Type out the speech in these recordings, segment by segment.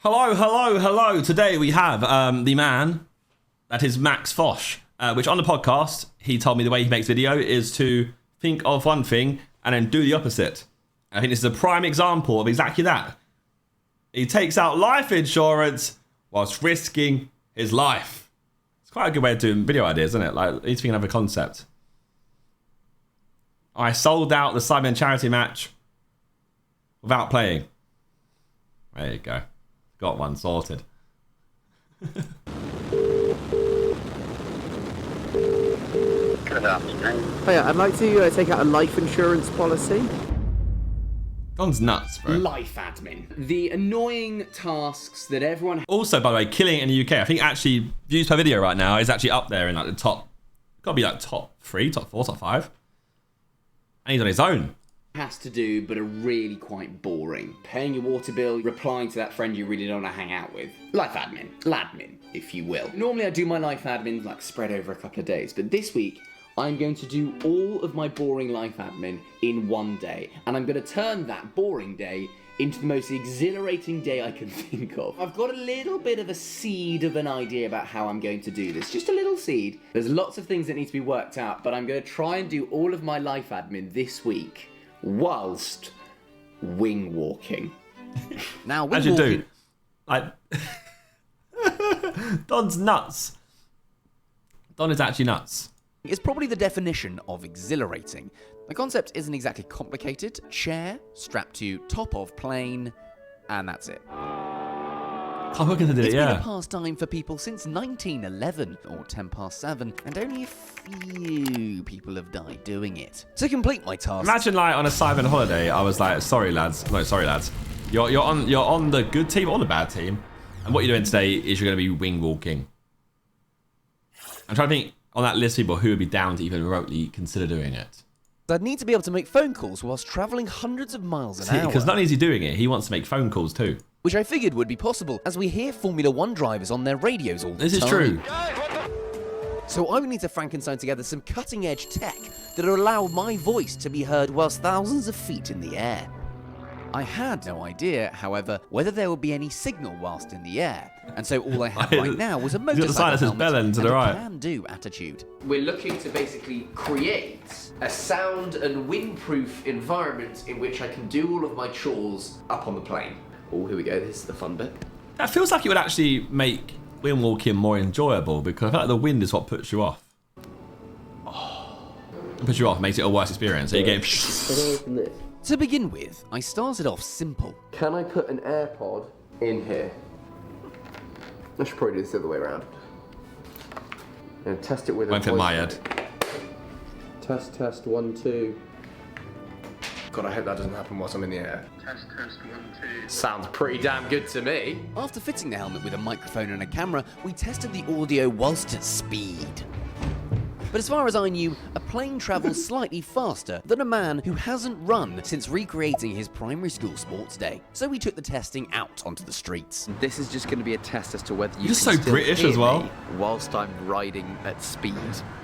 Hello, hello, hello. Today we have the man that is Max Fosh, which on the podcast, he told me the way he makes video is to think of one thing and then do the opposite. I think this is a prime example of exactly that. He takes out life insurance whilst risking his life. It's quite a good way of doing video ideas, isn't it? Like, he's thinking of a concept. I sold out the Simon charity match without playing. There you go. Got one sorted. Good afternoon. Hiya, I'd like to take out a life insurance policy. Don's nuts, bro. Life admin. The annoying tasks that everyone... Also, by the way, killing it in the UK. I think actually views per video right now is actually up there in like the top. Got to be like top 3, top 4, top 5. And he's on his own. has to do, but are really quite boring. Paying your water bill, replying to that friend you really don't want to hang out with. Life admin. Ladmin, if you will. Normally I do my life admin like spread over a couple of days, but this week I'm going to do all of my boring life admin in one day. And I'm going to turn that boring day into the most exhilarating day I can think of. I've got a little bit of a seed of an idea about how I'm going to do this. Just a little seed. There's lots of things that need to be worked out, but I'm going to try and do all of my life admin this week whilst wing walking. Now, wing as you walking... do. Like, Don's nuts. Don is actually nuts. It's probably the definition of exhilarating. The concept isn't exactly complicated. Chair, strapped to top of plane, and that's it. Can't look into it, It's yeah. been a pastime for people since 1911, or 10 past 7, and only a few people have died doing it. To complete my task... Imagine like on a Simon holiday, I was like, sorry lads. No, sorry lads. You're on the good team or the bad team. And what you're doing today is you're going to be wing walking. I'm trying to think on that list of people who would be down to even remotely consider doing it. I'd need to be able to make phone calls whilst travelling hundreds of miles an hour. Because not only is he doing it, he wants to make phone calls too. Which I figured would be possible, as we hear Formula 1 drivers on their radios all the time. This is true. So I would need to Frankenstein together some cutting-edge tech that would allow my voice to be heard whilst thousands of feet in the air. I had no idea, however, whether there would be any signal whilst in the air, and so all I had right now was a motorcycle helmet and a can-do attitude. We're looking to basically create a sound and windproof environment in which I can do all of my chores up on the plane. Oh, here we go, this is the fun bit. That feels like it would actually make wind walking more enjoyable because I feel like the wind is what puts you off. It puts you off, makes it a worse experience. So you're getting... To begin with, I started off simple. Can I put an AirPod in here? I should probably do this the other way around. And test it with Won't a fit my voice head. note. Test, 1, 2. God, I hope that doesn't happen whilst I'm in the air. Test, 1, 2. Sounds pretty damn good to me. After fitting the helmet with a microphone and a camera, we tested the audio whilst at speed. But as far as I knew, a plane travels slightly faster than a man who hasn't run since recreating his primary school sports day. So we took the testing out onto the streets. This is just going to be a test as to whether you You're can so still British hear as well. me whilst I'm riding at speed.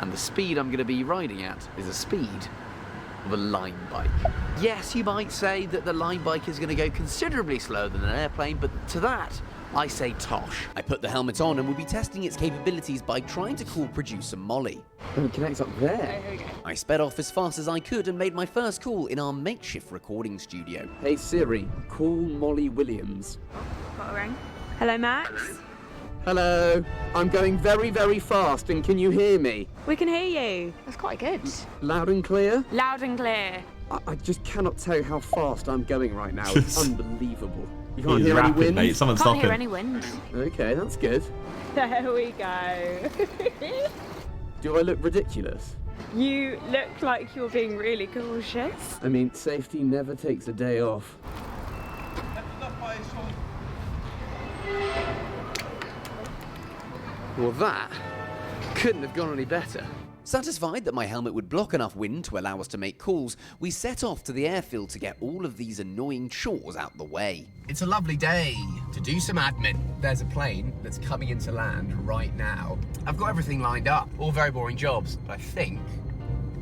And the speed I'm going to be riding at is a speed of a line bike. Yes, you might say that the line bike is going to go considerably slower than an airplane, but to that, I say tosh. I put the helmet on and would be testing its capabilities by trying to call producer Molly. Oh, it connects up there. I sped off as fast as I could and made my first call in our makeshift recording studio. Hey Siri, call Molly Williams. Got a ring. Hello, Max. Hello, I'm going very, very fast, and can you hear me? We can hear you. That's quite good. Loud and clear? Loud and clear. I just cannot tell you how fast I'm going right now. It's unbelievable. You can't He's hear any rapping, wind? mate. Someone Can't stop hear him. any wind. Okay, that's good. There we go. Do I look ridiculous? You look like you're being really cautious. I mean, safety never takes a day off. Well, that couldn't have gone any better. Satisfied that my helmet would block enough wind to allow us to make calls, we set off to the airfield to get all of these annoying chores out the way. It's a lovely day to do some admin. There's a plane that's coming into land right now. I've got everything lined up, all very boring jobs, but I think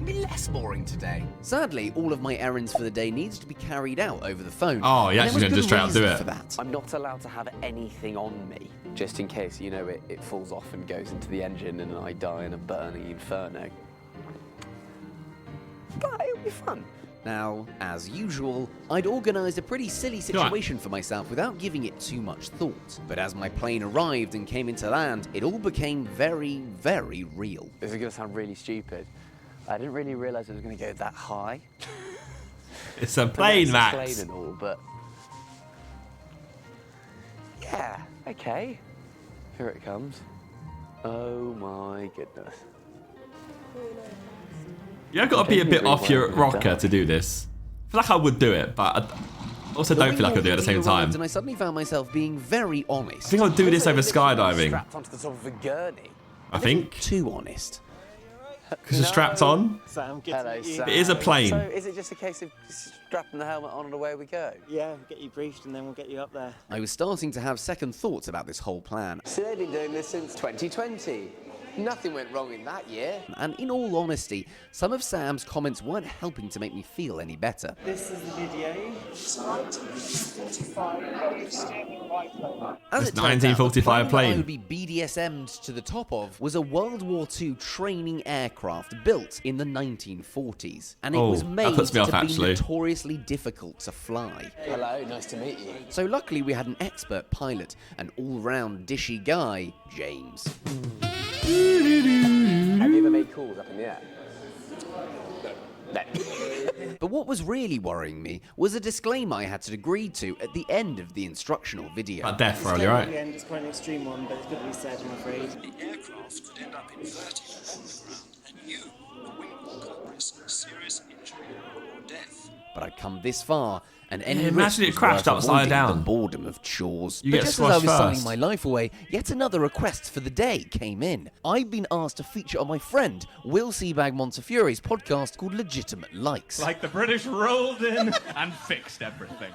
It'll be less boring today. Sadly, all of my errands for the day needs to be carried out over the phone. Oh, you're and actually there gonna was just straight good out do reason it. for that. I'm not allowed to have anything on me, just in case, you know, it falls off and goes into the engine and I die in a burning inferno. But it'll be fun. Now, as usual, I'd organised a pretty silly situation for myself without giving it too much thought. But as my plane arrived and came into land, it all became very, very real. This is going to sound really stupid. I didn't really realise it was going to go that high. It's a plane, It's a Max. plane and all, but... Yeah, okay. Here it comes. Oh my goodness. You've got to be a bit off your rocker to do this. I feel like I would do it, but I also don't feel like I'd do it at the same time. And I suddenly found myself being very honest. I think I'll do this over skydiving. Strapped onto the top of a gurney. I think. Too honest. Because you're strapped on. Sam, good Hello, to meet you. Sam. It is a plane. So is it just a case of strapping the helmet on and away we go? Yeah, get you briefed and then we'll get you up there. I was starting to have second thoughts about this whole plan. So they've been doing this since 2020. Nothing went wrong in that year. And in all honesty, some of Sam's comments weren't helping to make me feel any better. This is the video. As This it turns 1945 out, the plane. I would be BDSM'd to the top of was a World War II training aircraft built in the 1940s. And it Oh, was that made puts me off, to be actually. notoriously difficult to fly. Hello, nice to meet you. So luckily we had an expert pilot, an all-round dishy guy, James. Have you ever made calls up in the air? No. But what was really worrying me was a disclaimer I had to agree to at the end of the instructional video. About death, probably, At right? the end, it's quite an extreme one, but it's got to be said, I'm afraid. The aircraft could end up inverted on the ground, and you, the wing walker, risk serious injury or death. But I'd come this far, and any Yeah, imagine risk it was crashed worth upside avoiding down. the boredom of chores. You But get just as I was squashed signing first. my life away, yet another request for the day came in. I'd been asked to feature on my friend Will Seabag Montefiori's podcast called Legitimate Likes. Like the British rolled in and fixed everything.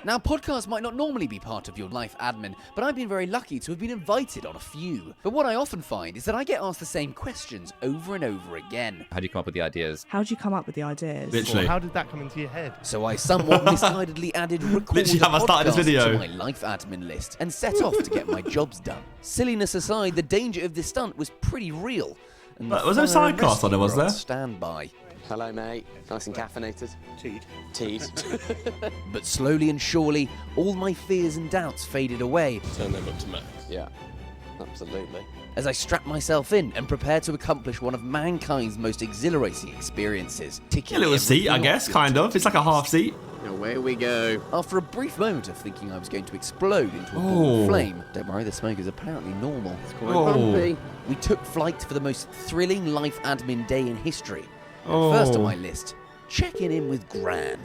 Now, podcasts might not normally be part of your life admin, but I've been very lucky to have been invited on a few. But what I often find is that I get asked the same questions over and over again. How do you come up with the ideas? How do you come up with the ideas? Literally. How did that come into your head? So I somewhat misguidedly added record Literally how I started this podcast video. to my life admin list and set off to get my jobs done. Silliness aside, the danger of this stunt was pretty real. And But the was there a fire and sidecast on it, rescue was were on there? standby. Hello, mate. Nice and caffeinated. Teed. But slowly and surely, all my fears and doubts faded away Turn them up to max. Yeah, absolutely. as I strapped myself in and prepared to accomplish one of mankind's most exhilarating experiences. A little seat, I guess, kind of. It's like a half seat. Away we go. After a brief moment of thinking I was going to explode into a ball Oh. of flame, don't worry, the smoke is apparently normal. Quite Oh. bumpy. We took flight for the most thrilling life admin day in history. And Oh. first on my list, checking in with Gran.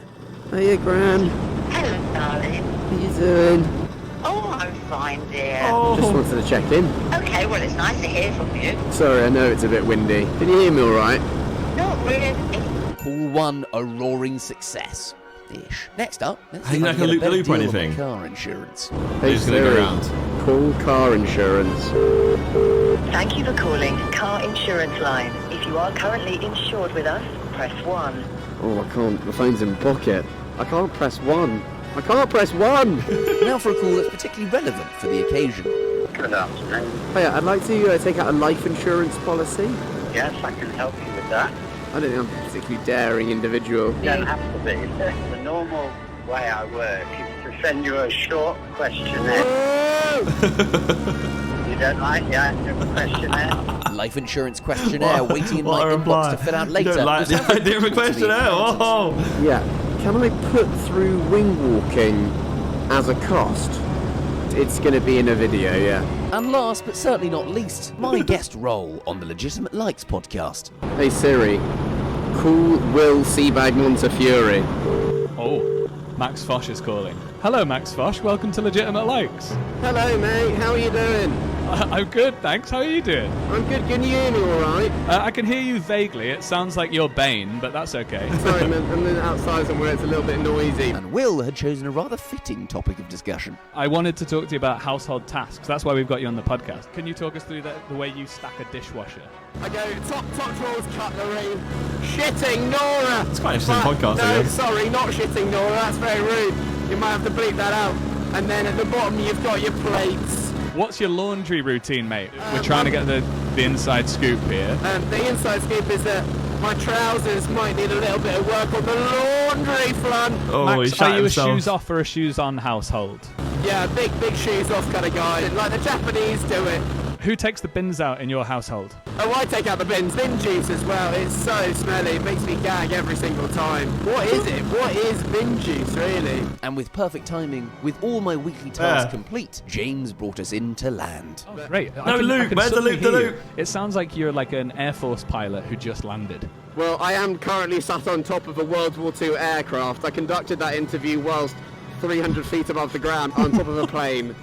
Hiya, Gran. Hello, darling. How you doing? Oh, I'm fine, dear. Just wanted to check in. Okay, well, it's nice to hear from you. Sorry, I know it's a bit windy. Can you hear me all right? Not really. Call 1 a roaring success. Ish. Next up, let's Hey, see if I like can a get loop the better loop or deal on anything? car insurance. Hey, Who's gonna go Siri, round? call car insurance. Thank you for calling Car Insurance Line. If you are currently insured with us, press 1. Oh, I can't. The phone's in pocket. I can't press 1. I can't press 1! Now for a call that's particularly relevant for the occasion. Good afternoon. Hey, I'd like to take out a life insurance policy. Yes, I can help you with that. I don't think I'm a particularly daring individual. You don't have to be. The normal way I work is to send you a short questionnaire. You don't like the answer of a questionnaire? Life insurance questionnaire waiting in What my a inbox reply. to fill out You later. don't like was the helpful idea of a to the questionnaire? accountant. Oh. Yeah. Can I put through wing walking as a cost? It's going to be in a video, yeah. And last but certainly not least, my guest role on the Legitimate Likes podcast. Hey Siri, call Will Seabag Montefiore. Oh, Max Fosh is calling. Hello, Max Fosh. Welcome to Legitimate Likes. Hello, mate. How are you doing? I'm good, thanks. How are you doing? I'm good. Can you hear me all right? I can hear you vaguely. It sounds like you're Bane, but that's okay. Sorry, I'm outside somewhere. It's a little bit noisy. And Will had chosen a rather fitting topic of discussion. I wanted to talk to you about household tasks. That's why we've got you on the podcast. Can you talk us through the way you stack a dishwasher? I go top drawers, cutlery, shitting Nora. It's quite an interesting podcast, I No, guess. sorry, not shitting Nora. That's very rude. You might have to bleep that out. And then at the bottom, you've got your plates. What's your laundry routine, mate? We're trying to get the inside scoop here. The inside scoop is that my trousers might need a little bit of work on the laundry front. Oh, he Max, shot are you himself. a shoes off or a shoes on household? Yeah, big shoes off kind of guy. Like the Japanese do it. Who takes the bins out in your household? Oh, I take out the bins. Bin juice as well. It's so smelly. It makes me gag every single time. What is it? What is bin juice, really? And with perfect timing, with all my weekly tasks complete, James brought us into land. Oh, great. No, Luke, where's the suddenly Luke, the hear you. Luke? It sounds like you're like an Air Force pilot who just landed. Well, I am currently sat on top of a World War II aircraft. I conducted that interview whilst 300 feet above the ground on top of a plane.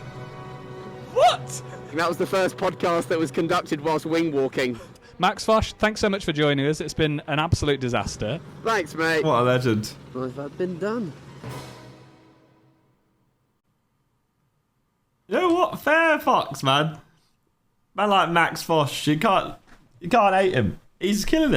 What? That was the first podcast that was conducted whilst wing walking. Max Fosh, thanks so much for joining us. It's been an absolute disaster. Thanks, mate. What a legend. Well, I've been done. You know what? Fair fucks, man. Man like Max Fosh, you can't hate him. He's killing it.